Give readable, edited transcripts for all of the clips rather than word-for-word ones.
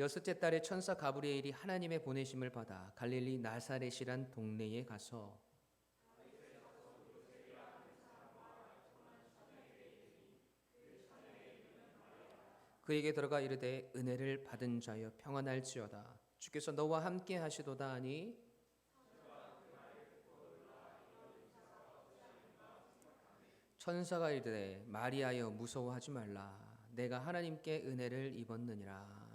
여섯째 달에 천사 가브리엘이 하나님의 보내심을 받아 갈릴리 나사렛이란 동네에 가서 그에게 들어가 이르되 은혜를 받은 자여 평안할지어다 주께서 너와 함께 하시도다 하니 천사가 이르되 마리아여 무서워하지 말라 내가 하나님께 은혜를 입었느니라.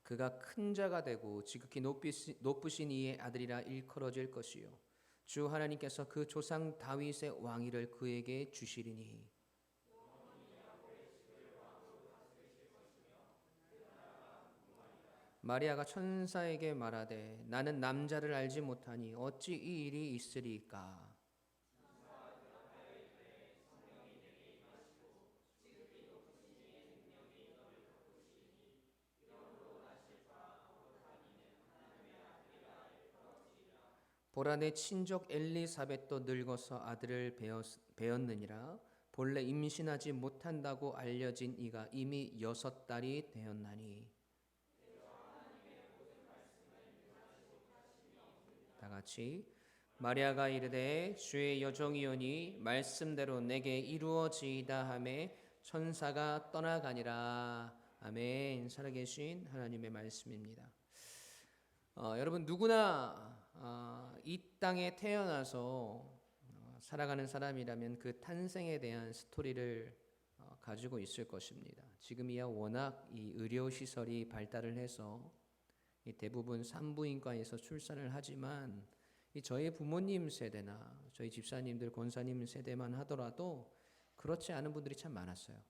그가 큰 자가 되고 지극히 높으신 이의 아들이라 일컬어질 것이요 주 하나님께서 그 조상 다윗의 왕위를 그에게 주시리니 마리아가 천사에게 말하되 나는 남자를 알지 못하니 어찌 이 일이 있으리까. 보라 내 친족 엘리사벳도 늙어서 아들을 배었느니라. 본래 임신하지 못한다고 알려진 이가 이미 6달이 되었나니. 다 같이 마리아가 이르되 주의 여종이오니 말씀대로 내게 이루어지이다 하매 천사가 떠나가니라. 아멘. 살아계신 하나님의 말씀입니다. 여러분 누구나 이 땅에 태어나서 살아가는 사람이라면 그 탄생에 대한 스토리를 가지고 있을 것입니다. 지금이야 워낙 이 의료시설이 발달을 해서 대부분 산부인과에서 출산을 하지만 저희 부모님 세대나 저희 집사님들 권사님 세대만 하더라도 그렇지 않은 분들이 참 많았어요.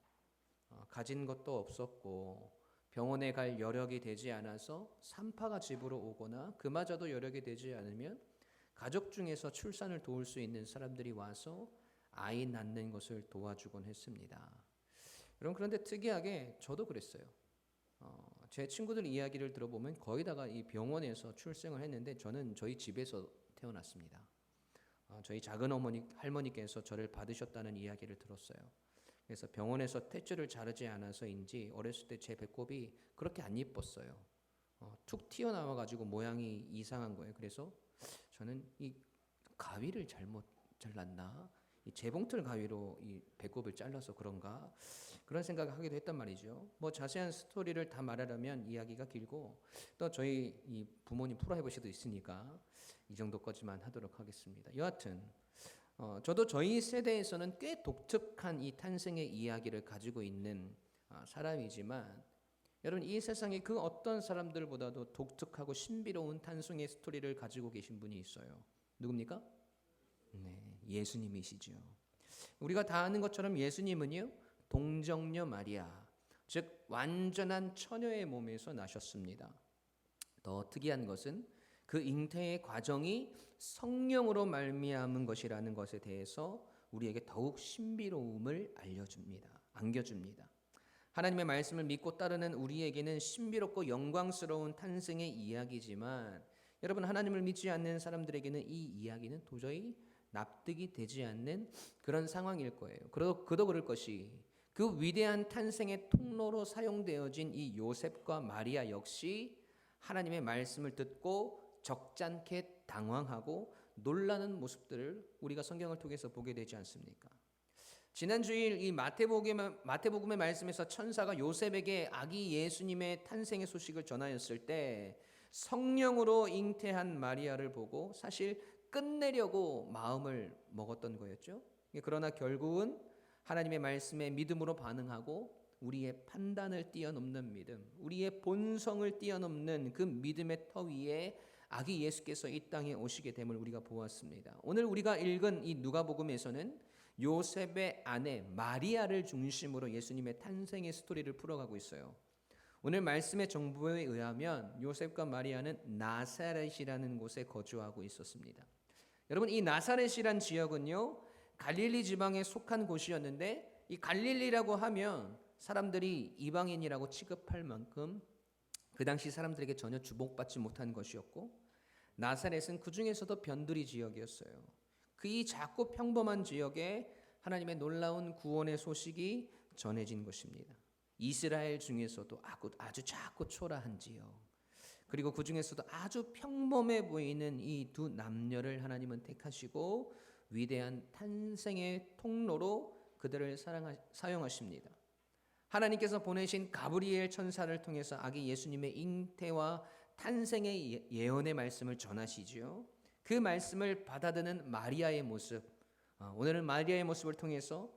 가진 것도 없었고 병원에 갈 여력이 되지 않아서 산파가 집으로 오거나 그마저도 여력이 되지 않으면 가족 중에서 출산을 도울 수 있는 사람들이 와서 아이 낳는 것을 도와주곤 했습니다. 여러분 그런데 특이하게 저도 그랬어요. 제 친구들 이야기를 들어보면 거의 다가 이 병원에서 출생을 했는데 저는 저희 집에서 태어났습니다. 저희 작은 어머니 할머니께서 저를 받으셨다는 이야기를 들었어요. 그래서 병원에서 탯줄을 자르지 않아서인지 어렸을 때 제 배꼽이 그렇게 안 예뻤어요. 툭 튀어나와 가지고 모양이 이상한 거예요. 그래서 저는 이 가위를 잘못 잘랐나? 이 재봉틀 가위로 이 배꼽을 잘라서 그런가? 그런 생각을 하기도 했단 말이죠. 뭐 자세한 스토리를 다 말하려면 이야기가 길고 또 저희 이 부모님 프로해볼 수도 있으니까 이 정도까지만 하도록 하겠습니다. 여하튼 저도 저희 세대에서는 꽤 독특한 이 탄생의 이야기를 가지고 있는 사람이지만 여러분 이 세상에 그 어떤 사람들보다도 독특하고 신비로운 탄생의 스토리를 가지고 계신 분이 있어요. 누굽니까? 네, 예수님이시죠. 우리가 다 아는 것처럼 예수님은요 동정녀 마리아, 즉 완전한 처녀의 몸에서 나셨습니다. 더 특이한 것은 그 잉태의 과정이 성령으로 말미암은 것이라는 것에 대해서 우리에게 더욱 신비로움을 안겨줍니다. 하나님의 말씀을 믿고 따르는 우리에게는 신비롭고 영광스러운 탄생의 이야기지만 여러분 하나님을 믿지 않는 사람들에게는 이 이야기는 도저히 납득이 되지 않는 그런 상황일 거예요. 그도 그럴 것이 그 위대한 탄생의 통로로 사용되어진 이 요셉과 마리아 역시 하나님의 말씀을 듣고 적잖게 당황하고 놀라는 모습들을 우리가 성경을 통해서 보게 되지 않습니까? 지난 주일 이 마태복음의 말씀에서 천사가 요셉에게 아기 예수님의 탄생의 소식을 전하였을 때 성령으로 잉태한 마리아를 보고 사실 끝내려고 마음을 먹었던 거였죠. 그러나 결국은 하나님의 말씀에 믿음으로 반응하고 우리의 판단을 뛰어넘는 믿음, 우리의 본성을 뛰어넘는 그 믿음의 터 위에 아기 예수께서 이 땅에 오시게 됨을 우리가 보았습니다. 오늘 우리가 읽은 이 누가복음에서는 요셉의 아내 마리아를 중심으로 예수님의 탄생의 스토리를 풀어가고 있어요. 오늘 말씀의 정보에 의하면 요셉과 마리아는 나사렛이라는 곳에 거주하고 있었습니다. 여러분 이 나사렛이란 지역은요 갈릴리 지방에 속한 곳이었는데 이 갈릴리라고 하면 사람들이 이방인이라고 취급할 만큼 그 당시 사람들에게 전혀 주목받지 못한 것이었고 나사렛은 그 중에서도 변두리 지역이었어요. 그 이 작고 평범한 지역에 하나님의 놀라운 구원의 소식이 전해진 것입니다. 이스라엘 중에서도 아주 작고 초라한지요. 그리고 그 중에서도 아주 평범해 보이는 이 두 남녀를 하나님은 택하시고 위대한 탄생의 통로로 그들을 사용하십니다. 하나님께서 보내신 가브리엘 천사를 통해서 아기 예수님의 잉태와 탄생의 예언의 말씀을 전하시지요. 그 말씀을 받아드는 마리아의 모습, 오늘은 마리아의 모습을 통해서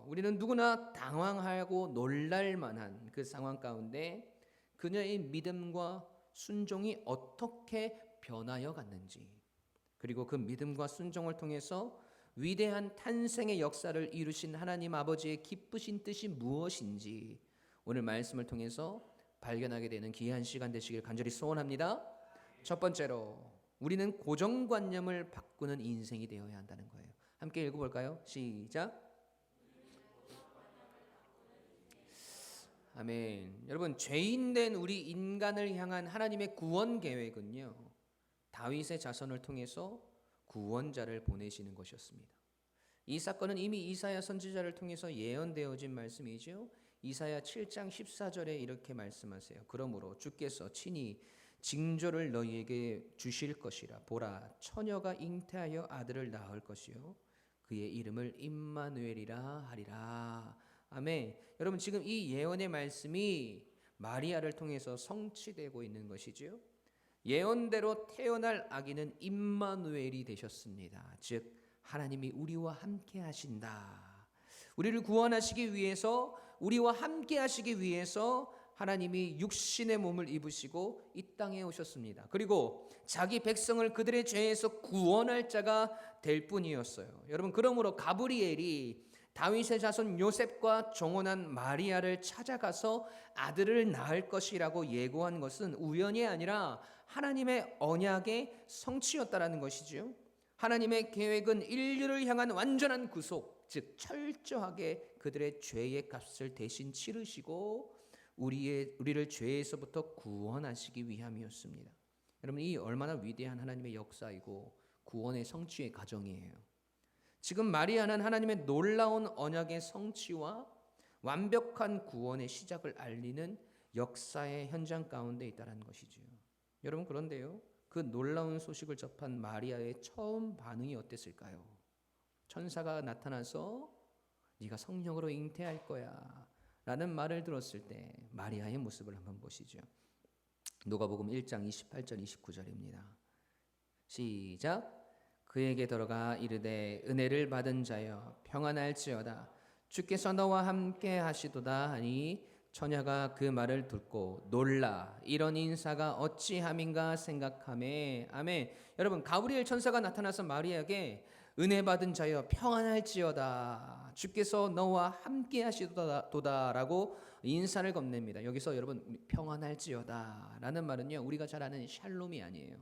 우리는 누구나 당황하고 놀랄 만한 그 상황 가운데 그녀의 믿음과 순종이 어떻게 변하여 갔는지, 그리고 그 믿음과 순종을 통해서 위대한 탄생의 역사를 이루신 하나님 아버지의 기쁘신 뜻이 무엇인지 오늘 말씀을 통해서 발견하게 되는 귀한 시간 되시길 간절히 소원합니다. 첫 번째로 우리는 고정관념을 바꾸는 인생이 되어야 한다는 거예요. 함께 읽어볼까요? 시작. 아멘. 여러분, 죄인된 우리 인간을 향한 하나님의 구원 계획은요, 다윗의 자손을 통해서 구원자를 보내시는 것이었습니다. 이 사건은 이미 이사야 선지자를 통해서 예언되어진 말씀이죠. 이사야 7장 14절에 이렇게 말씀하세요. 그러므로 주께서 친히 징조를 너희에게 주실 것이라. 보라, 처녀가 잉태하여 아들을 낳을 것이요 그의 이름을 임마누엘이라 하리라. 아멘. 여러분, 지금 이 예언의 말씀이 마리아를 통해서 성취되고 있는 것이지요. 예언대로 태어날 아기는 임마누엘이 되셨습니다. 즉 하나님이 우리와 함께 하신다. 우리를 구원하시기 위해서, 우리와 함께 하시기 위해서 하나님이 육신의 몸을 입으시고 이 땅에 오셨습니다. 그리고 자기 백성을 그들의 죄에서 구원할 자가 될 뿐이었어요. 여러분, 그러므로 가브리엘이 다윗의 자손 요셉과 정혼한 마리아를 찾아가서 아들을 낳을 것이라고 예고한 것은 우연이 아니라 하나님의 언약의 성취였다라는 것이죠. 하나님의 계획은 인류를 향한 완전한 구속, 즉 철저하게 그들의 죄의 값을 대신 치르시고 우리를 죄에서부터 구원하시기 위함이었습니다. 여러분, 이 얼마나 위대한 하나님의 역사이고 구원의 성취의 과정이에요. 지금 마리아는 하나님의 놀라운 언약의 성취와 완벽한 구원의 시작을 알리는 역사의 현장 가운데 있다는 것이죠. 여러분, 그런데요, 그 놀라운 소식을 접한 마리아의 처음 반응이 어땠을까요? 천사가 나타나서 네가 성령으로 잉태할 거야 라는 말을 들었을 때 마리아의 모습을 한번 보시죠. 누가복음 1장 28절 29절입니다. 시작. 그에게 들어가 이르되 은혜를 받은 자여 평안할지어다 주께서 너와 함께 하시도다 하니 처녀가 그 말을 듣고 놀라 이런 인사가 어찌함인가 생각하매. 아멘. 여러분, 가브리엘 천사가 나타나서 마리아에게 은혜 받은 자여 평안할지어다 주께서 너와 함께 하시도다라고 인사를 건넵니다. 여기서 여러분, 평안할지어다 라는 말은요, 우리가 잘 아는 샬롬이 아니에요.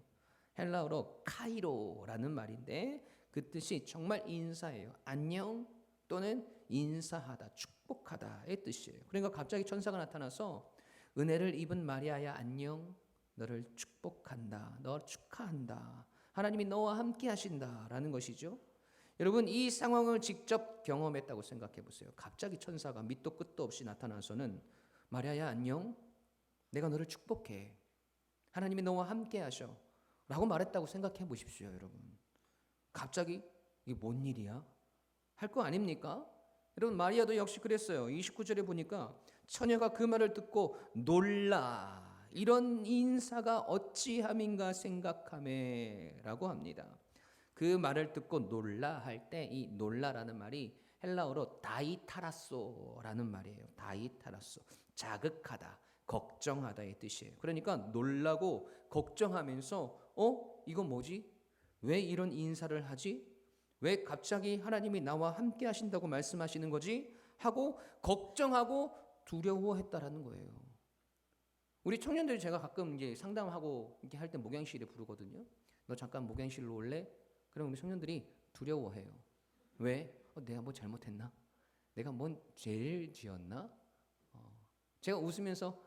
헬라어로 카이로라는 말인데 그 뜻이 정말 인사예요. 안녕 또는 인사하다, 축복하다의 뜻이에요. 그러니까 갑자기 천사가 나타나서 은혜를 입은 마리아야 안녕, 너를 축복한다, 너 축하한다, 하나님이 너와 함께 하신다라는 것이죠. 여러분, 이 상황을 직접 경험했다고 생각해 보세요. 갑자기 천사가 밑도 끝도 없이 나타나서는 마리아야 안녕, 내가 너를 축복해, 하나님이 너와 함께 하셔 라고 말했다고 생각해 보십시오. 여러분, 갑자기 이게 뭔 일이야? 할 거 아닙니까? 여러분, 마리아도 역시 그랬어요. 29절에 보니까 처녀가 그 말을 듣고 놀라 이런 인사가 어찌함인가 생각하매 라고 합니다. 그 말을 듣고 놀라 할 때 이 놀라라는 말이 헬라어로 다이타라소라는 말이에요. 다이타라소, 자극하다, 걱정하다의 뜻이에요. 그러니까 놀라고 걱정하면서 이건 뭐지? 왜 이런 인사를 하지? 왜 갑자기 하나님이 나와 함께 하신다고 말씀하시는 거지? 하고 걱정하고 두려워했다라는 거예요. 우리 청년들이 제가 가끔 이제 상담하고 이렇게 할 때 목양실에 부르거든요. 너 잠깐 목양실로 올래? 그럼 우리 청년들이 두려워해요. 왜? 내가 뭐 잘못했나? 내가 뭔 죄를 지었나? 제가 웃으면서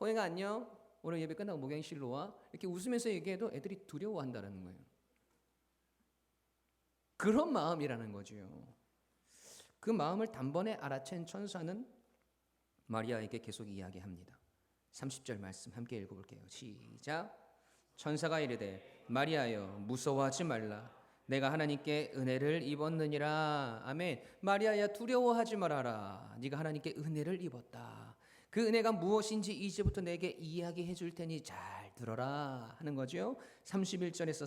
호영아 안녕, 오늘 예배 끝나고 목양실로 와, 이렇게 웃으면서 얘기해도 애들이 두려워한다는 거예요. 그런 마음이라는 거죠. 그 마음을 단번에 알아챈 천사는 마리아에게 계속 이야기합니다. 30절 말씀 함께 읽어볼게요. 시작. 천사가 이르되 마리아여 무서워하지 말라. 내가 하나님께 은혜를 입었느니라. 아멘. 마리아야 두려워하지 말아라. 네가 하나님께 은혜를 입었다. 그 은혜가 무엇인지 이제부터 내게 이야기해 줄 테니 잘 들어라 하는 거죠. 31절에서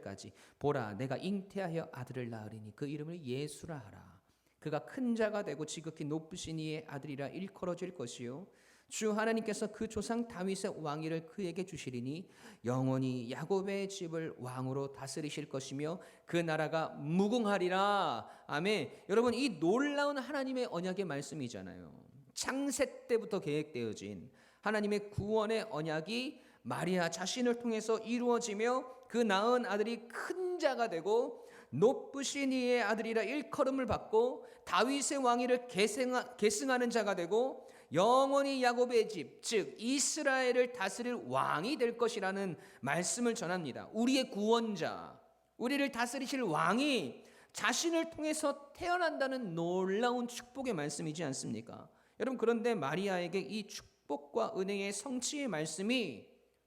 33절까지 보라 내가 잉태하여 아들을 낳으리니 그 이름을 예수라 하라. 그가 큰 자가 되고 지극히 높으신 이의 아들이라 일컬어질 것이요 주 하나님께서 그 조상 다윗의 왕위를 그에게 주시리니 영원히 야곱의 집을 왕으로 다스리실 것이며 그 나라가 무궁하리라. 아멘. 여러분 이 놀라운 하나님의 언약의 말씀이잖아요. 창세 때부터 계획되어진 하나님의 구원의 언약이 마리아 자신을 통해서 이루어지며 그 낳은 아들이 큰 자가 되고 높으신 이의 아들이라 일컬음을 받고 다윗의 왕위를 계승하는 자가 되고 영원히 야곱의 집, 즉 이스라엘을 다스릴 왕이 될 것이라는 말씀을 전합니다. 우리의 구원자, 우리를 다스리실 왕이 자신을 통해서 태어난다는 놀라운 축복의 말씀이지 않습니까? 여러분 그런데 마리아에게 이 축복과 은혜의 성취의 말씀이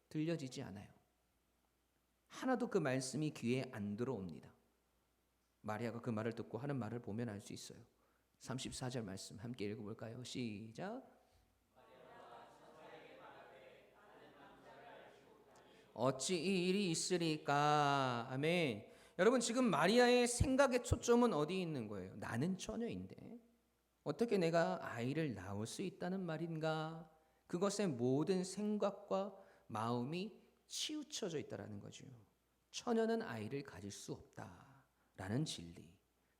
들려지지 않아요. 하나도 그 말씀이 귀에 안 들어옵니다. 마리아가 그 말을 듣고 하는 말을 보면 알 수 있어요. 34절 말씀 함께 읽어볼까요? 시작. 어찌 이 일이 있으리까? 아멘. 여러분 지금 마리아의 생각의 초점은 어디 있는 거예요? 나는 처녀인데 어떻게 내가 아이를 낳을 수 있다는 말인가? 그것의 모든 생각과 마음이 치우쳐져 있다라는 거죠. 처녀는 아이를 가질 수 없다라는 진리.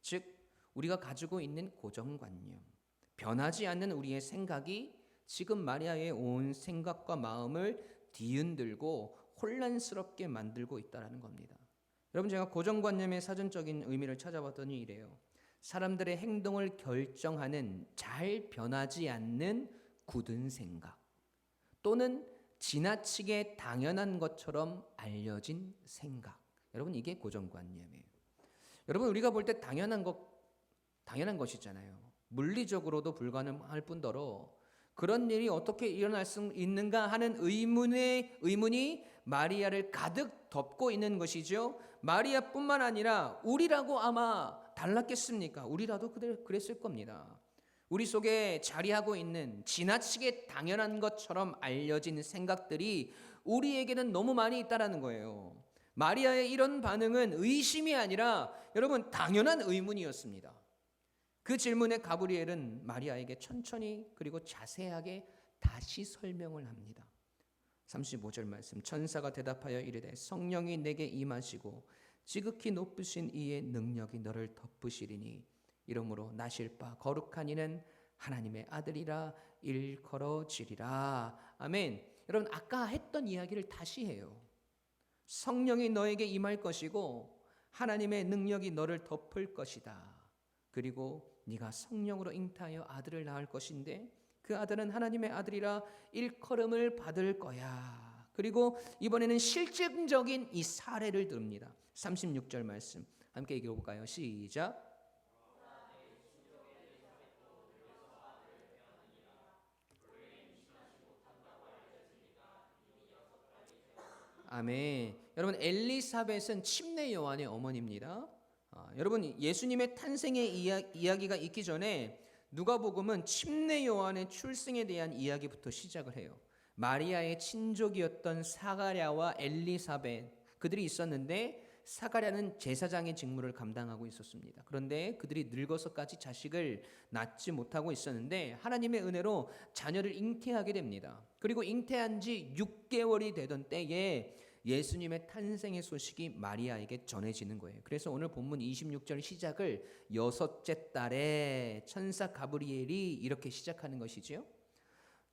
즉 우리가 가지고 있는 고정관념, 변하지 않는 우리의 생각이 지금 마리아의 온 생각과 마음을 뒤흔들고 혼란스럽게 만들고 있다는 겁니다. 여러분 제가 고정관념의 사전적인 의미를 찾아봤더니 이래요. 사람들의 행동을 결정하는 잘 변하지 않는 굳은 생각 또는 지나치게 당연한 것처럼 알려진 생각. 여러분 이게 고정관념이에요. 여러분 우리가 볼 때 당연한 것이잖아요. 물리적으로도 불가능할 뿐더러 그런 일이 어떻게 일어날 수 있는가 하는 의문이 마리아를 가득 덮고 있는 것이죠. 마리아뿐만 아니라 우리라고 아마 달랐겠습니까? 우리라도 그랬을 겁니다. 우리 속에 자리하고 있는 지나치게 당연한 것처럼 알려진 생각들이 우리에게는 너무 많이 있다라는 거예요. 마리아의 이런 반응은 의심이 아니라 여러분 당연한 의문이었습니다. 그 질문에 가브리엘은 마리아에게 천천히 그리고 자세하게 다시 설명을 합니다. 35절 말씀 천사가 대답하여 이르되 성령이 내게 임하시고 지극히 높으신 이의 능력이 너를 덮으시리니 이러므로 나실 바 거룩한 이는 하나님의 아들이라 일컬어지리라. 아멘. 여러분 아까 했던 이야기를 다시 해요. 성령이 너에게 임할 것이고 하나님의 능력이 너를 덮을 것이다. 그리고 네가 성령으로 잉태하여 아들을 낳을 것인데 그 아들은 하나님의 아들이라 일컬음을 받을 거야. 그리고 이번에는 실증적인 이 사례를 듭니다. 36절 말씀 함께 읽어볼까요? 시작. 아멘. 여러분 엘리사벳은 침례 요한의 어머니입니다. 여러분 예수님의 탄생의 이야기가 있기 전에 누가복음은 침례 요한의 출생에 대한 이야기부터 시작을 해요. 마리아의 친족이었던 사가랴와 엘리사벳 그들이 있었는데 사가랴는 제사장의 직무를 감당하고 있었습니다. 그런데 그들이 늙어서까지 자식을 낳지 못하고 있었는데 하나님의 은혜로 자녀를 잉태하게 됩니다. 그리고 잉태한 지 6개월이 되던 때에 예수님의 탄생의 소식이 마리아에게 전해지는 거예요. 그래서 오늘 본문 26절 시작을 여섯째 달에 천사 가브리엘이 이렇게 시작하는 것이지요.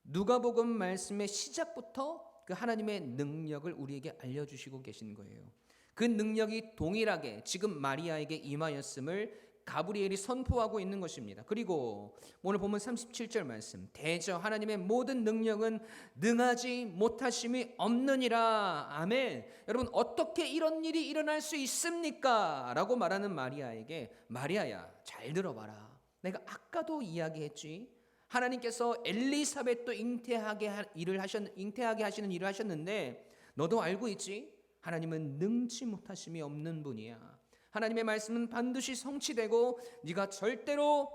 누가복음 말씀의 시작부터 그 하나님의 능력을 우리에게 알려주시고 계신 거예요. 그 능력이 동일하게 지금 마리아에게 임하였음을 가브리엘이 선포하고 있는 것입니다. 그리고 오늘 보면 37절 말씀 대저 하나님의 모든 능력은 능하지 못하심이 없느니라. 아멘. 여러분 어떻게 이런 일이 일어날 수 있습니까? 라고 말하는 마리아에게 마리아야 잘 들어봐라. 내가 아까도 이야기했지. 하나님께서 엘리사벳도 잉태하게 하시는 일을 하셨는데 너도 알고 있지? 하나님은 능치 못하심이 없는 분이야. 하나님의 말씀은 반드시 성취되고 네가 절대로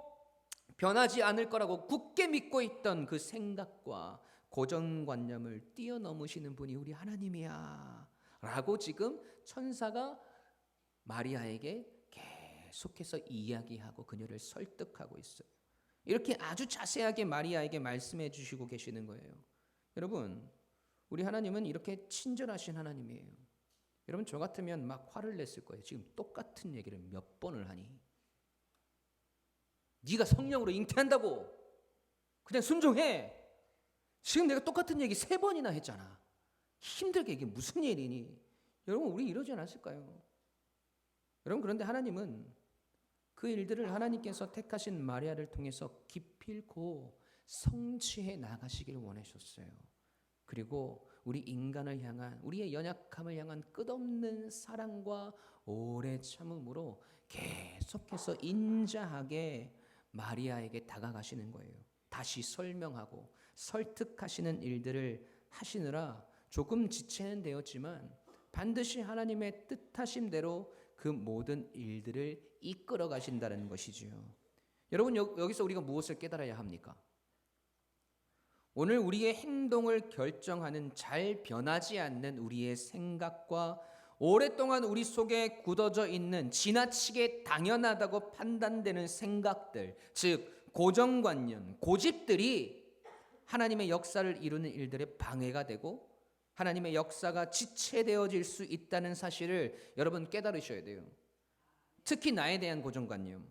변하지 않을 거라고 굳게 믿고 있던 그 생각과 고정관념을 뛰어넘으시는 분이 우리 하나님이야 라고 지금 천사가 마리아에게 계속해서 이야기하고 그녀를 설득하고 있어요. 이렇게 아주 자세하게 마리아에게 말씀해 주시고 계시는 거예요. 여러분, 우리 하나님은 이렇게 친절하신 하나님이에요. 여러분, 저 같으면 막 화를 냈을 거예요. 지금 똑같은 얘기를 몇 번을 하니? 네가 성령으로 잉태한다고 그냥 순종해. 지금 내가 똑같은 얘기 3번이나 했잖아. 힘들게 이게 무슨 일이니? 여러분, 우리 이러지 않았을까요? 여러분, 그런데 하나님은 그 일들을 하나님께서 택하신 마리아를 통해서 기필코 성취해 나가시길 원하셨어요. 그리고 우리 인간을 향한, 우리의 연약함을 향한 끝없는 사랑과 오래 참음으로 계속해서 인자하게 마리아에게 다가가시는 거예요. 다시 설명하고 설득하시는 일들을 하시느라 조금 지체는 되었지만 반드시 하나님의 뜻하심대로 그 모든 일들을 이끌어 가신다는 것이지요. 여러분, 여기서 우리가 무엇을 깨달아야 합니까? 오늘 우리의 행동을 결정하는 잘 변하지 않는 우리의 생각과 오랫동안 우리 속에 굳어져 있는 지나치게 당연하다고 판단되는 생각들, 즉 고정관념, 고집들이 하나님의 역사를 이루는 일들의 방해가 되고 하나님의 역사가 지체되어질 수 있다는 사실을 여러분 깨달으셔야 돼요. 특히 나에 대한 고정관념,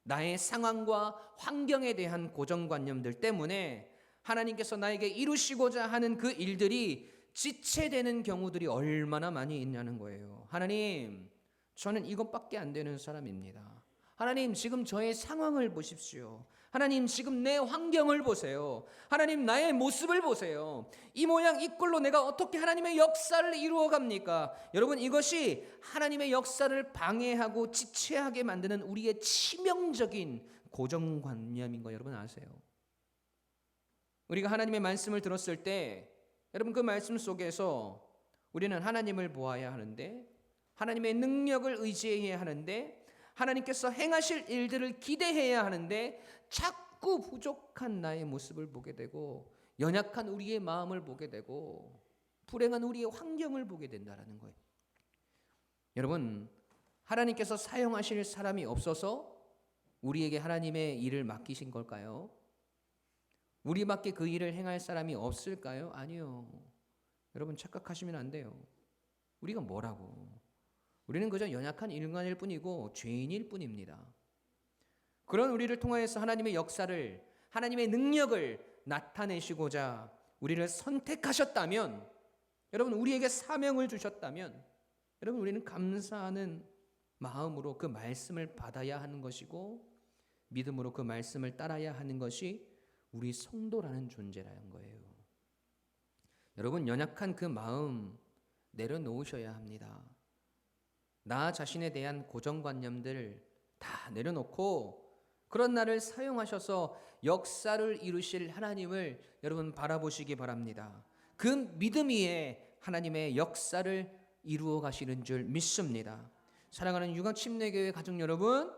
나의 상황과 환경에 대한 고정관념들 때문에 하나님께서 나에게 이루시고자 하는 그 일들이 지체되는 경우들이 얼마나 많이 있냐는 거예요. 하나님, 저는 이것밖에 안 되는 사람입니다. 하나님, 지금 저의 상황을 보십시오. 하나님, 지금 내 환경을 보세요. 하나님, 나의 모습을 보세요. 이 모양 이 꼴로 내가 어떻게 하나님의 역사를 이루어 갑니까? 여러분, 이것이 하나님의 역사를 방해하고 지체하게 만드는 우리의 치명적인 고정관념인 거 여러분 아세요? 우리가 하나님의 말씀을 들었을 때 여러분, 그 말씀 속에서 우리는 하나님을 보아야 하는데, 하나님의 능력을 의지해야 하는데, 하나님께서 행하실 일들을 기대해야 하는데 자꾸 부족한 나의 모습을 보게 되고 연약한 우리의 마음을 보게 되고 불행한 우리의 환경을 보게 된다는 거예요. 여러분, 하나님께서 사용하실 사람이 없어서 우리에게 하나님의 일을 맡기신 걸까요? 우리밖에 그 일을 행할 사람이 없을까요? 아니요. 여러분, 착각하시면 안 돼요. 우리가 뭐라고? 우리는 그저 연약한 인간일 뿐이고 죄인일 뿐입니다. 그런 우리를 통하여서 하나님의 역사를, 하나님의 능력을 나타내시고자 우리를 선택하셨다면, 여러분, 우리에게 사명을 주셨다면, 여러분, 우리는 감사하는 마음으로 그 말씀을 받아야 하는 것이고 믿음으로 그 말씀을 따라야 하는 것이 우리 성도라는 존재라는 거예요. 여러분, 연약한 그 마음 내려놓으셔야 합니다. 나 자신에 대한 고정관념들 다 내려놓고 그런 나를 사용하셔서 역사를 이루실 하나님을 여러분 바라보시기 바랍니다. 그 믿음 위에 하나님의 역사를 이루어 가시는 줄 믿습니다. 사랑하는 유각침례교회 가족 여러분,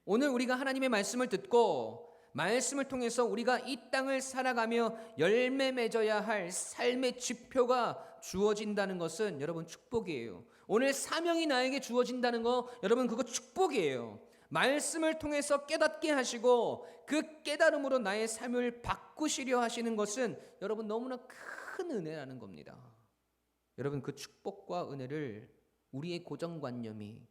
오늘 우리가 하나님의 말씀을 듣고 말씀을 통해서 우리가 이 땅을 살아가며 열매 맺어야 할 삶의 지표가 주어진다는 것은 여러분 축복이에요. 오늘 사명이 나에게 주어진다는 거 여러분 그거 축복이에요. 말씀을 통해서 깨닫게 하시고 그 깨달음으로 나의 삶을 바꾸시려 하시는 것은 여러분 너무나 큰 은혜라는 겁니다. 여러분, 그 축복과 은혜를 우리의 고정관념이,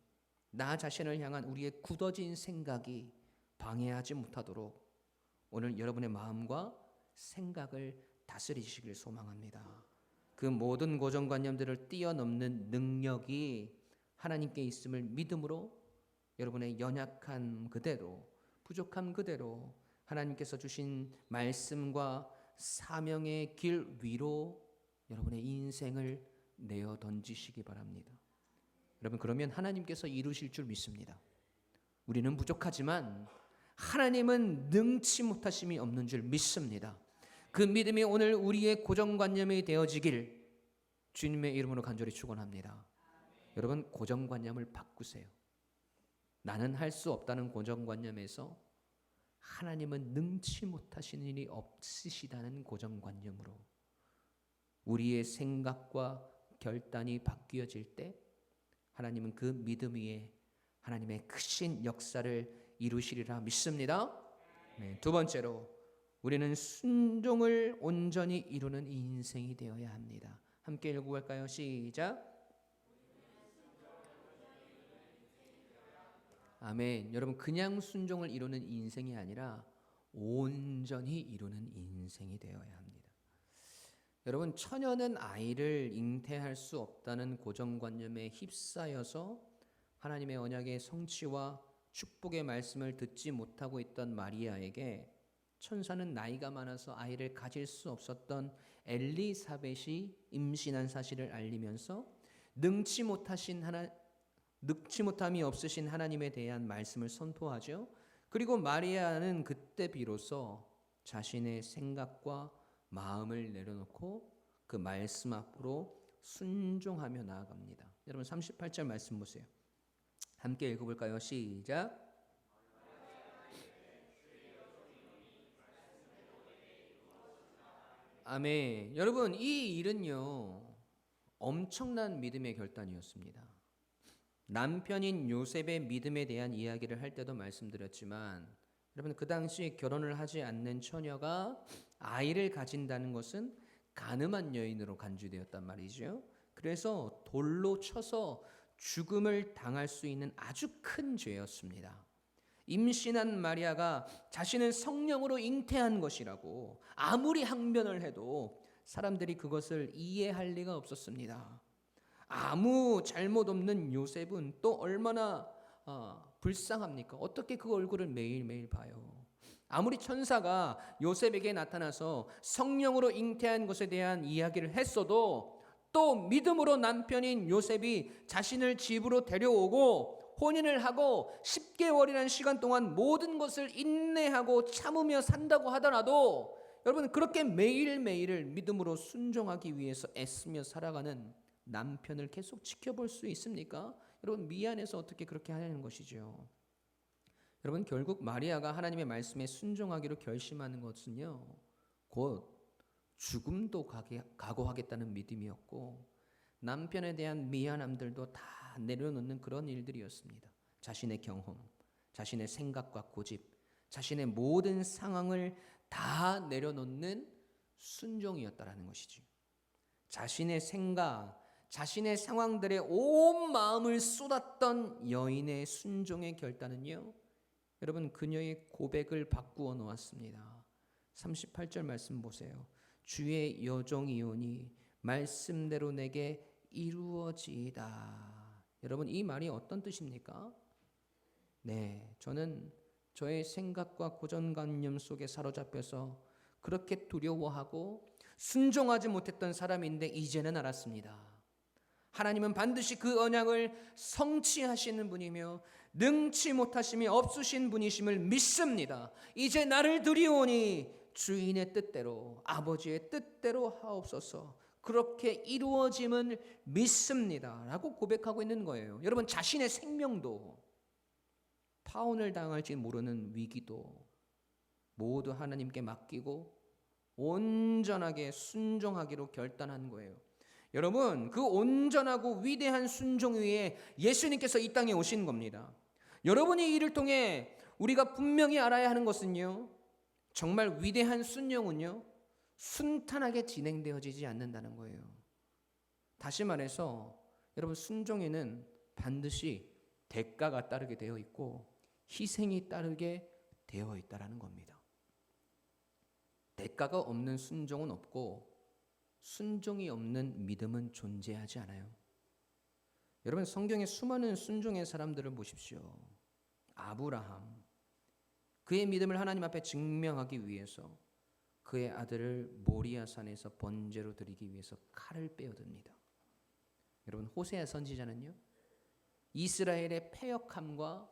나 자신을 향한 우리의 굳어진 생각이 방해하지 못하도록 오늘 여러분의 마음과 생각을 다스리시길 소망합니다. 그 모든 고정관념들을 뛰어넘는 능력이 하나님께 있음을 믿음으로 여러분의 연약한 그대로, 부족함 그대로 하나님께서 주신 말씀과 사명의 길 위로 여러분의 인생을 내어 던지시기 바랍니다. 여러분, 그러면 하나님께서 이루실 줄 믿습니다. 우리는 부족하지만 하나님은 능치 못하심이 없는 줄 믿습니다. 그 믿음이 오늘 우리의 고정관념이 되어지길 주님의 이름으로 간절히 축원합니다. 여러분, 고정관념을 바꾸세요. 나는 할 수 없다는 고정관념에서 하나님은 능치 못하시는 일이 없으시다는 고정관념으로 우리의 생각과 결단이 바뀌어질 때 하나님은 그 믿음 위에 하나님의 크신 역사를 이루시리라 믿습니다. 네, 두 번째로 우리는 순종을 온전히 이루는 인생이 되어야 합니다. 함께 읽어볼까요? 시작. 아멘. 여러분, 그냥 순종을 이루는 인생이 아니라 온전히 이루는 인생이 되어야 합니다. 여러분, 처녀는 아이를 잉태할 수 없다는 고정관념에 휩싸여서 하나님의 언약의 성취와 축복의 말씀을 듣지 못하고 있던 마리아에게 천사는 나이가 많아서 아이를 가질 수 없었던 엘리사벳이 임신한 사실을 알리면서 능치 못함이 없으신 하나님에 대한 말씀을 선포하죠. 그리고 마리아는 그때 비로소 자신의 생각과 마음을 내려놓고 그 말씀 앞으로 순종하며 나아갑니다. 여러분, 38절 말씀 보세요. 함께 읽어볼까요? 시작. 아멘. 여러분, 이 일은요 엄청난 믿음의 결단이었습니다. 남편인 요셉의 믿음에 대한 이야기를 할 때도 말씀드렸지만, 여러분, 그 당시 결혼을 하지 않는 처녀가 아이를 가진다는 것은 간음한 여인으로 간주되었단 말이죠. 그래서 돌로 쳐서 죽음을 당할 수 있는 아주 큰 죄였습니다. 임신한 마리아가 자신은 성령으로 잉태한 것이라고 아무리 항변을 해도 사람들이 그것을 이해할 리가 없었습니다. 아무 잘못 없는 요셉은 또 얼마나 불쌍합니까? 어떻게 그 얼굴을 매일매일 봐요? 아무리 천사가 요셉에게 나타나서 성령으로 잉태한 것에 대한 이야기를 했어도 또 믿음으로 남편인 요셉이 자신을 집으로 데려오고 혼인을 하고 10개월이라는 시간 동안 모든 것을 인내하고 참으며 산다고 하더라도, 여러분, 그렇게 매일매일을 믿음으로 순종하기 위해서 애쓰며 살아가는 남편을 계속 지켜볼 수 있습니까? 여러분, 미안해서 어떻게 그렇게 하는 것이죠. 여러분, 결국 마리아가 하나님의 말씀에 순종하기로 결심하는 것은요 곧 죽음도 각오하겠다는 믿음이었고, 남편에 대한 미안함들도 다 내려놓는 그런 일들이었습니다. 자신의 경험, 자신의 생각과 고집, 자신의 모든 상황을 다 내려놓는 순종이었다라는 것이죠. 자신의 생각, 자신의 상황들에 온 마음을 쏟았던 여인의 순종의 결단은요, 여러분, 그녀의 고백을 바꾸어 놓았습니다. 38절 말씀 보세요. 주의 여종이오니 말씀대로 내게 이루어지이다. 여러분, 이 말이 어떤 뜻입니까? 네, 저는 저의 생각과 고정관념 속에 사로잡혀서 그렇게 두려워하고 순종하지 못했던 사람인데 이제는 알았습니다. 하나님은 반드시 그 언약을 성취하시는 분이며 능치 못하심이 없으신 분이심을 믿습니다. 이제 나를 드리오니 주인의 뜻대로, 아버지의 뜻대로 하옵소서. 그렇게 이루어짐을 믿습니다 라고 고백하고 있는 거예요. 여러분, 자신의 생명도, 파혼을 당할지 모르는 위기도 모두 하나님께 맡기고 온전하게 순종하기로 결단한 거예요. 여러분, 그 온전하고 위대한 순종 위에 예수님께서 이 땅에 오신 겁니다. 여러분이 이를 통해 우리가 분명히 알아야 하는 것은요, 정말 위대한 순종은요 순탄하게 진행되어지지 않는다는 거예요. 다시 말해서 여러분, 순종에는 반드시 대가가 따르게 되어 있고 희생이 따르게 되어 있다라는 겁니다. 대가가 없는 순종은 없고 순종이 없는 믿음은 존재하지 않아요. 여러분, 성경에 수많은 순종의 사람들을 보십시오. 아브라함, 그의 믿음을 하나님 앞에 증명하기 위해서 그의 아들을 모리아산에서 번제로 드리기 위해서 칼을 빼어듭니다. 여러분, 호세아 선지자는요, 이스라엘의 패역함과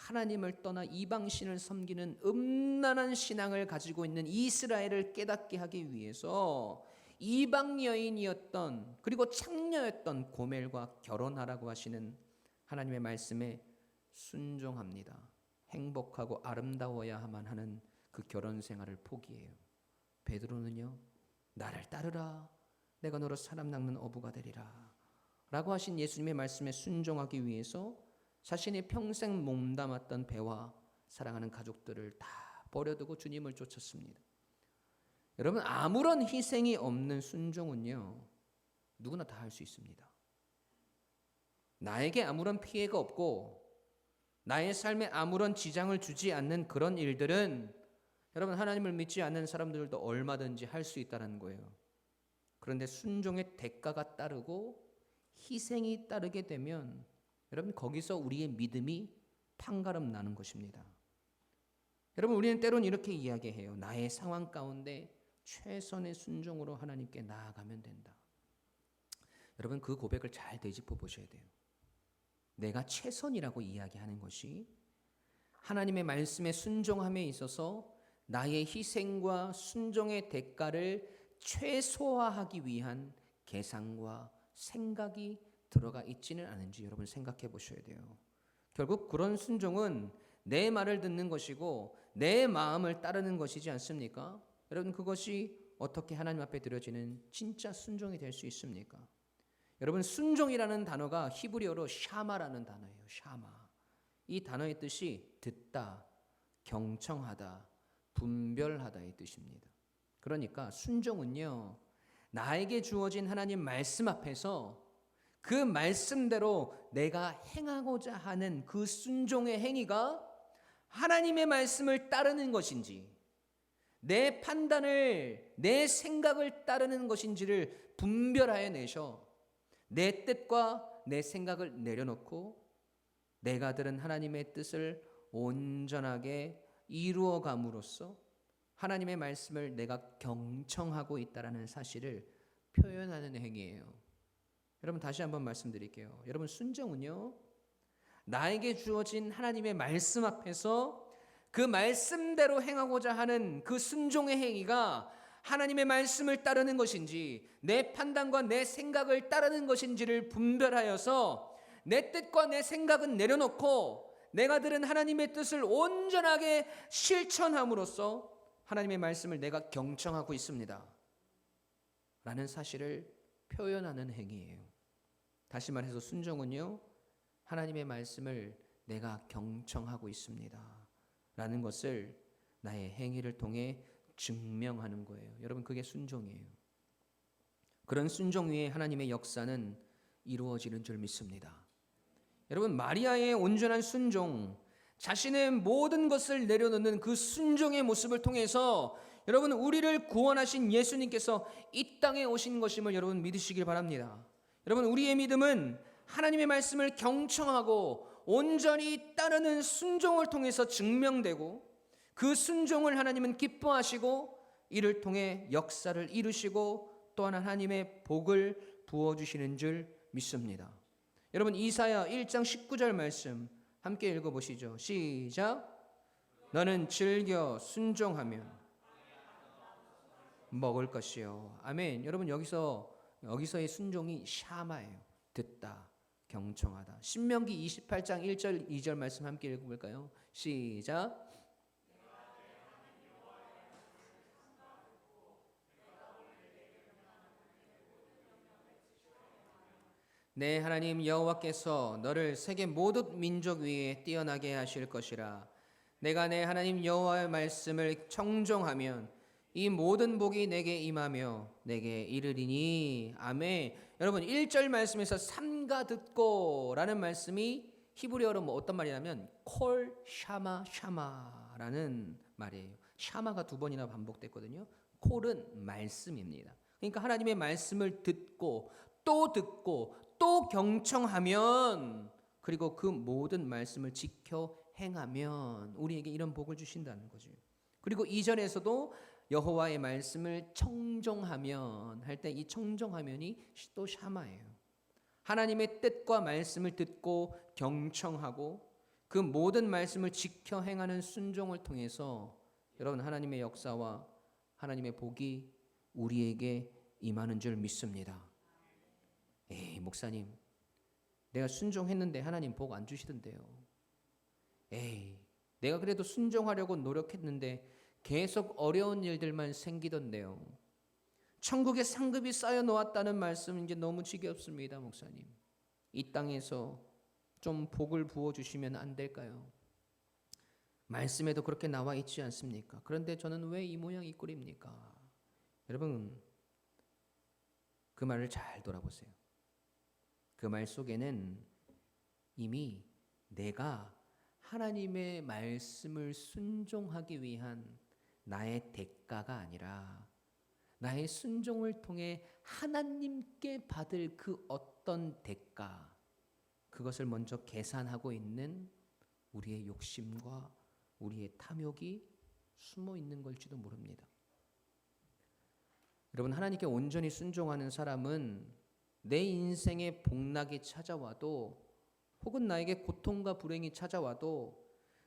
하나님을 떠나 이방신을 섬기는 음란한 신앙을 가지고 있는 이스라엘을 깨닫게 하기 위해서 이방 여인이었던 그리고 창녀였던 고멜과 결혼하라고 하시는 하나님의 말씀에 순종합니다. 행복하고 아름다워야만 하는 그 결혼 생활을 포기해요. 베드로는요, 나를 따르라, 내가 너로 사람 낚는 어부가 되리라 라고 하신 예수님의 말씀에 순종하기 위해서 자신이 평생 몸담았던 배와 사랑하는 가족들을 다 버려두고 주님을 쫓았습니다. 여러분, 아무런 희생이 없는 순종은요, 누구나 다 할 수 있습니다. 나에게 아무런 피해가 없고 나의 삶에 아무런 지장을 주지 않는 그런 일들은 여러분, 하나님을 믿지 않는 사람들도 얼마든지 할 수 있다는 거예요. 그런데 순종의 대가가 따르고 희생이 따르게 되면 여러분, 거기서 우리의 믿음이 판가름 나는 것입니다. 여러분, 우리는 때론 이렇게 이야기해요. 나의 상황 가운데 최선의 순종으로 하나님께 나아가면 된다. 여러분, 그 고백을 잘 되짚어 보셔야 돼요. 내가 최선이라고 이야기하는 것이 하나님의 말씀에 순종함에 있어서 나의 희생과 순종의 대가를 최소화하기 위한 계산과 생각이 들어가 있지는 않은지 여러분 생각해 보셔야 돼요. 결국 그런 순종은 내 말을 듣는 것이고 내 마음을 따르는 것이지 않습니까? 여러분, 그것이 어떻게 하나님 앞에 드려지는 진짜 순종이 될 수 있습니까? 여러분, 순종이라는 단어가 히브리어로 샤마라는 단어예요. 샤마. 이 단어의 뜻이 듣다, 경청하다, 분별하다의 뜻입니다. 그러니까 순종은요, 나에게 주어진 하나님 말씀 앞에서 그 말씀대로 내가 행하고자 하는 그 순종의 행위가 하나님의 말씀을 따르는 것인지 내 판단을, 내 생각을 따르는 것인지를 분별하여 내셔 내 뜻과 내 생각을 내려놓고 내가 들은 하나님의 뜻을 온전하게 이루어감으로써 하나님의 말씀을 내가 경청하고 있다는 사실을 표현하는 행위예요. 여러분, 다시 한번 말씀드릴게요. 여러분, 순종은요, 나에게 주어진 하나님의 말씀 앞에서 그 말씀대로 행하고자 하는 그 순종의 행위가 하나님의 말씀을 따르는 것인지 내 판단과 내 생각을 따르는 것인지를 분별하여서 내 뜻과 내 생각은 내려놓고 내가 들은 하나님의 뜻을 온전하게 실천함으로써 하나님의 말씀을 내가 경청하고 있습니다 라는 사실을 표현하는 행위예요. 다시 말해서 순종은요, 하나님의 말씀을 내가 경청하고 있습니다 라는 것을 나의 행위를 통해 증명하는 거예요. 여러분, 그게 순종이에요. 그런 순종 위에 하나님의 역사는 이루어지는 줄 믿습니다. 여러분, 마리아의 온전한 순종, 자신의 모든 것을 내려놓는 그 순종의 모습을 통해서 여러분, 우리를 구원하신 예수님께서 이 땅에 오신 것임을 여러분 믿으시길 바랍니다. 여러분, 우리의 믿음은 하나님의 말씀을 경청하고 온전히 따르는 순종을 통해서 증명되고 그 순종을 하나님은 기뻐하시고 이를 통해 역사를 이루시고 또한 하나님의 복을 부어주시는 줄 믿습니다. 여러분, 이사야 1장 19절 말씀 함께 읽어보시죠. 시작. 너는 즐겨 순종하면 먹을 것이요. 아멘. 여러분, 여기서의 순종이 샤마예요. 듣다, 경청하다. 신명기 28장 1절 2절 말씀 함께 읽어볼까요? 시작. 내 하나님 여호와께서 너를 세계 모든 민족 위에 뛰어나게 하실 것이라. 내가 내 하나님 여호와의 말씀을 청종하면 이 모든 복이 내게 임하며 내게 이르리니. 아멘. 여러분, 1절 말씀에서 삼가 듣고 라는 말씀이 히브리어로 어떤 말이냐면 콜 샤마 샤마라는 말이에요. 샤마가 2번이나 반복됐거든요. 콜은 말씀입니다. 그러니까 하나님의 말씀을 듣고 또 경청하면, 그리고 그 모든 말씀을 지켜 행하면 우리에게 이런 복을 주신다는 거죠. 그리고 2절에서도 여호와의 말씀을 청종하면 할 때 이 청종하면이 또 샤마예요. 하나님의 뜻과 말씀을 듣고 경청하고 그 모든 말씀을 지켜 행하는 순종을 통해서 여러분 하나님의 역사와 하나님의 복이 우리에게 임하는 줄 믿습니다. 에이 목사님, 내가 순종했는데 하나님 복 안 주시던데요. 에이 내가 그래도 순종하려고 노력했는데 계속 어려운 일들만 생기던데요. 천국에 상급이 쌓여 놓았다는 말씀은 이제 너무 지겹습니다. 목사님, 이 땅에서 좀 복을 부어주시면 안 될까요? 말씀에도 그렇게 나와 있지 않습니까? 그런데 저는 왜 이 모양 이 꼴입니까? 여러분 그 말을 잘 돌아보세요. 그 말 속에는 이미 내가 하나님의 말씀을 순종하기 위한 나의 대가가 아니라 나의 순종을 통해 하나님께 받을 그 어떤 대가, 그것을 먼저 계산하고 있는 우리의 욕심과 우리의 탐욕이 숨어 있는 걸지도 모릅니다. 여러분 하나님께 온전히 순종하는 사람은 내 인생에 복락이 찾아와도 혹은 나에게 고통과 불행이 찾아와도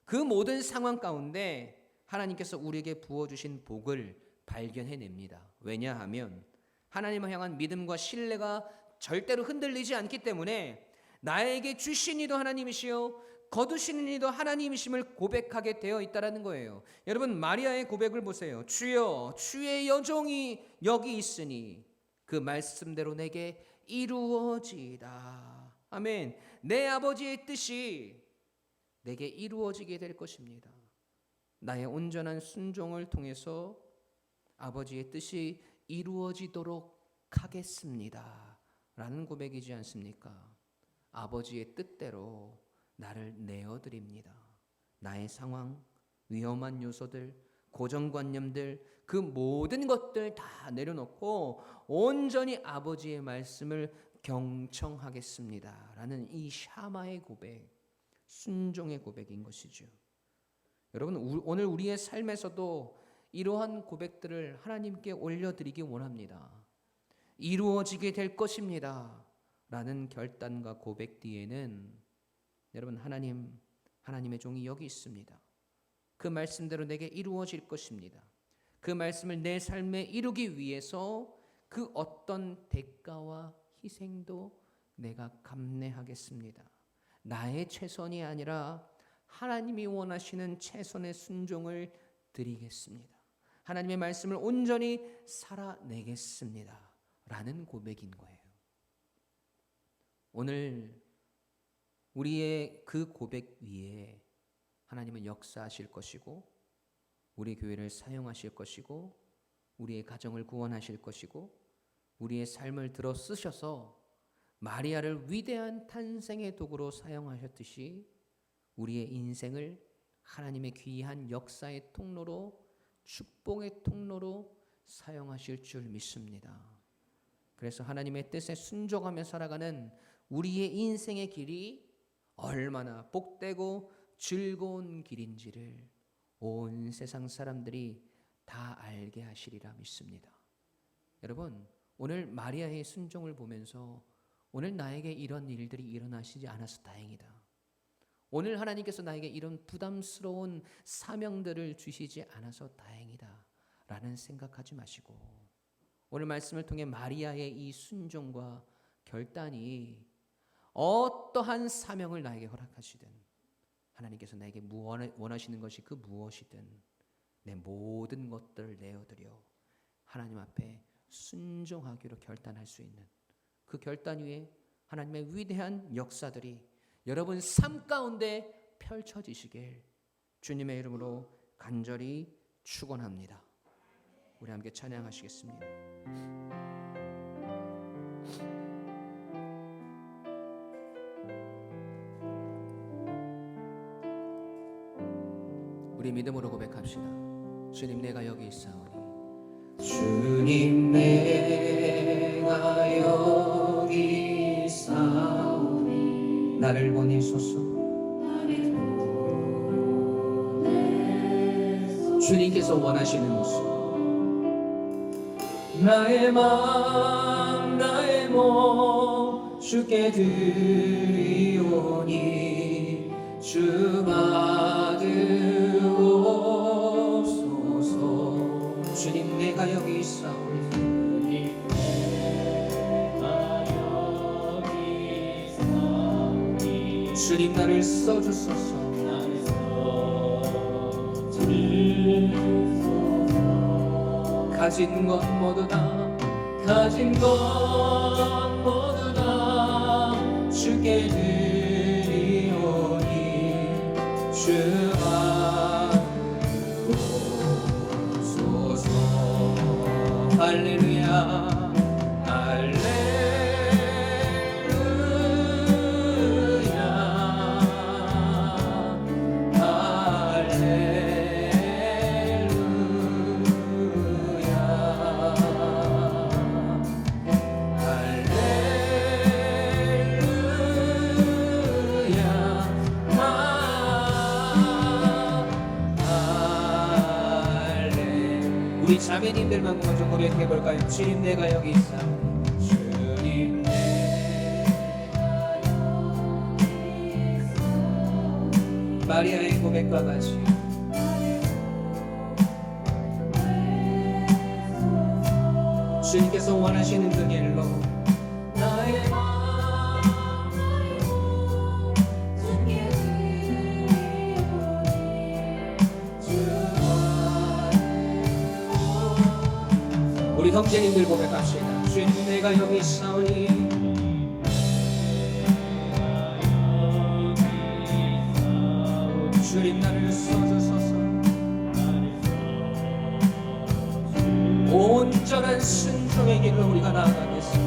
그 모든 상황 가운데 하나님께서 우리에게 부어주신 복을 발견해냅니다. 왜냐하면 하나님을 향한 믿음과 신뢰가 절대로 흔들리지 않기 때문에 나에게 주신 이도 하나님이시요 거두시는 이도 하나님이심을 고백하게 되어 있다는 거예요. 여러분 마리아의 고백을 보세요. 주여 주의 여종이 여기 있으니 그 말씀대로 내게 이루어지이다. 아멘. 내 아버지의 뜻이 내게 이루어지게 될 것입니다. 나의 온전한 순종을 통해서 아버지의 뜻이 이루어지도록 하겠습니다 라는 고백이지 않습니까? 아버지의 뜻대로 나를 내어드립니다. 나의 상황, 위험한 요소들, 고정관념들, 그 모든 것들 다 내려놓고 온전히 아버지의 말씀을 경청하겠습니다 라는 이 샤마의 고백, 순종의 고백인 것이죠. 여러분 오늘 우리의 삶에서도 이러한 고백들을 하나님께 올려드리기 원합니다. 이루어지게 될 것입니다 라는 결단과 고백 뒤에는 여러분 하나님의 종이 여기 있습니다. 그 말씀대로 내게 이루어질 것입니다. 그 말씀을 내 삶에 이루기 위해서 그 어떤 대가와 희생도 내가 감내하겠습니다. 나의 최선이 아니라 하나님이 원하시는 최선의 순종을 드리겠습니다. 하나님의 말씀을 온전히 살아내겠습니다 라는 고백인 거예요. 오늘 우리의 그 고백 위에 하나님은 역사하실 것이고 우리 교회를 사용하실 것이고 우리의 가정을 구원하실 것이고 우리의 삶을 들어 쓰셔서 마리아를 위대한 탄생의 도구로 사용하셨듯이 우리의 인생을 하나님의 귀한 역사의 통로로 축복의 통로로 사용하실 줄 믿습니다. 그래서 하나님의 뜻에 순종하며 살아가는 우리의 인생의 길이 얼마나 복되고 즐거운 길인지를 온 세상 사람들이 다 알게 하시리라 믿습니다. 여러분 오늘 마리아의 순종을 보면서 오늘 나에게 이런 일들이 일어나시지 않아서 다행이다. 오늘 하나님께서 나에게 이런 부담스러운 사명들을 주시지 않아서 다행이다 라는 생각하지 마시고 오늘 말씀을 통해 마리아의 이 순종과 결단이 어떠한 사명을 나에게 허락하시든 하나님께서 나에게 원하시는 것이 그 무엇이든 내 모든 것들을 내어드려 하나님 앞에 순종하기로 결단할 수 있는 그 결단 위에 하나님의 위대한 역사들이 여러분 삶 가운데 펼쳐지시길 주님의 이름으로 간절히 축원합니다. 우리 함께 찬양하시겠습니다. 우리 믿음으로 고백합시다. 주님 내가 여기 있사오니 주님 내가 여기 있사오니 나를 보내소서. 주님께서 원하시는 모습 나의 마음 나의 몸 주께 드리오니 주 받으옵소서. 주님 내가 여기 있사오니 주님 나를 써주소서. 가진 것 모두 다 주께 드리오니 주 받으옵소서. 할렐루야 우리 자매님들만 먼저 고백해볼까요? 주님 내가 여기 있어. 주님 내가 여기 있어. 마리아의 고백과 같이 주님께서 원하시는 그 길로 나의 우리 형제님들 고백합시다. 주님 내가 여기 있사오니 주님 나를 써주소서. 온전한 순종의 길로 우리가 나아가겠습니다.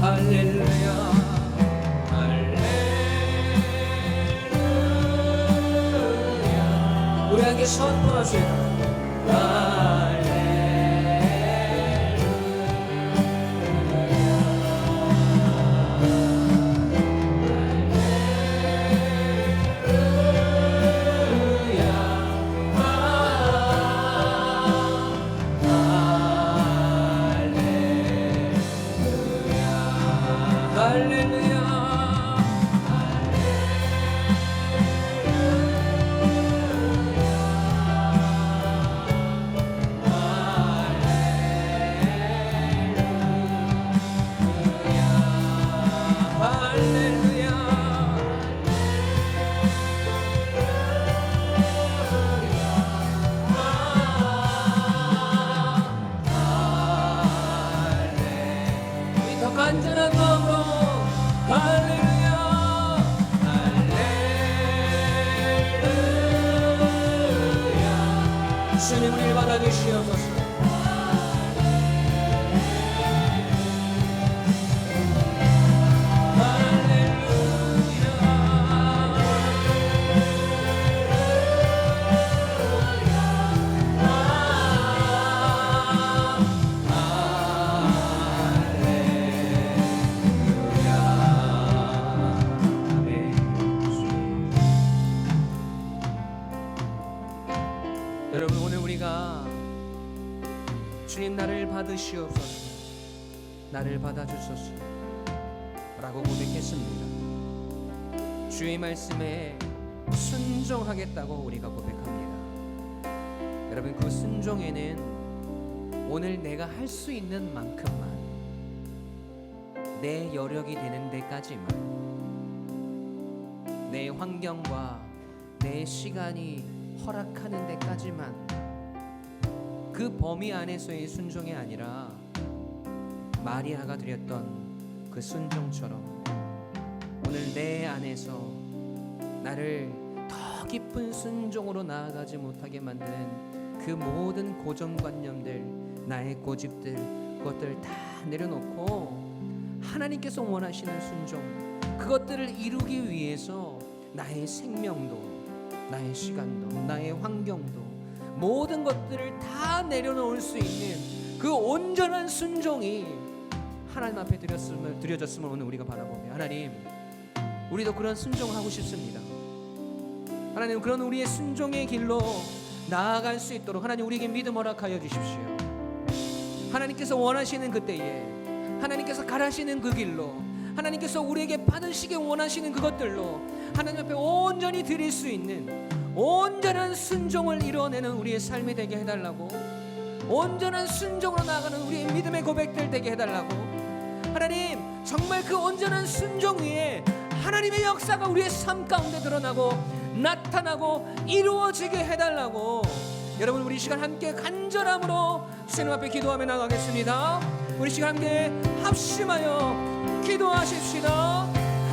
할렐루야 할렐루야. 우리에게 선포하세요. 간절한 마음으로 할렐루야 할렐루야. 주님 우리를 받아주시옵소서. 여러분 오늘 우리가 주님 나를 받으시옵소서 나를 받아주소서 라고 고백했습니다. 주의 말씀에 순종하겠다고 우리가 고백합니다. 여러분 그 순종에는 오늘 내가 할 수 있는 만큼만 내 여력이 되는 데까지만 내 환경과 내 시간이 허락하는 데까지만 그 범위 안에서의 순종이 아니라 마리아가 드렸던 그 순종처럼 오늘 내 안에서 나를 더 깊은 순종으로 나아가지 못하게 만드는 그 모든 고정관념들 나의 고집들 그것들 다 내려놓고 하나님께서 원하시는 순종 그것들을 이루기 위해서 나의 생명도 나의 시간도 나의 환경도 모든 것들을 다 내려놓을 수 있는 그 온전한 순종이 하나님 앞에 드려졌음을 오늘 우리가 바라보며 하나님 우리도 그런 순종을 하고 싶습니다. 하나님, 그런 우리의 순종의 길로 나아갈 수 있도록 하나님 우리에게 믿음 허락하여 주십시오. 하나님께서 원하시는 그때에, 하나님께서 가라시는 그 길로, 하나님께서 우리에게 받으시기 원하시는 그것들로 하나님 앞에 온전히 드릴 수 있는 온전한 순종을 이뤄내는 우리의 삶이 되게 해달라고, 온전한 순종으로 나아가는 우리의 믿음의 고백들 되게 해달라고, 하나님 정말 그 온전한 순종 위에 하나님의 역사가 우리의 삶 가운데 드러나고 나타나고 이루어지게 해달라고, 여러분 우리 시간 함께 간절함으로 주님 앞에 기도하며 나가겠습니다. 우리 시간 함께 합심하여 기도하십시다.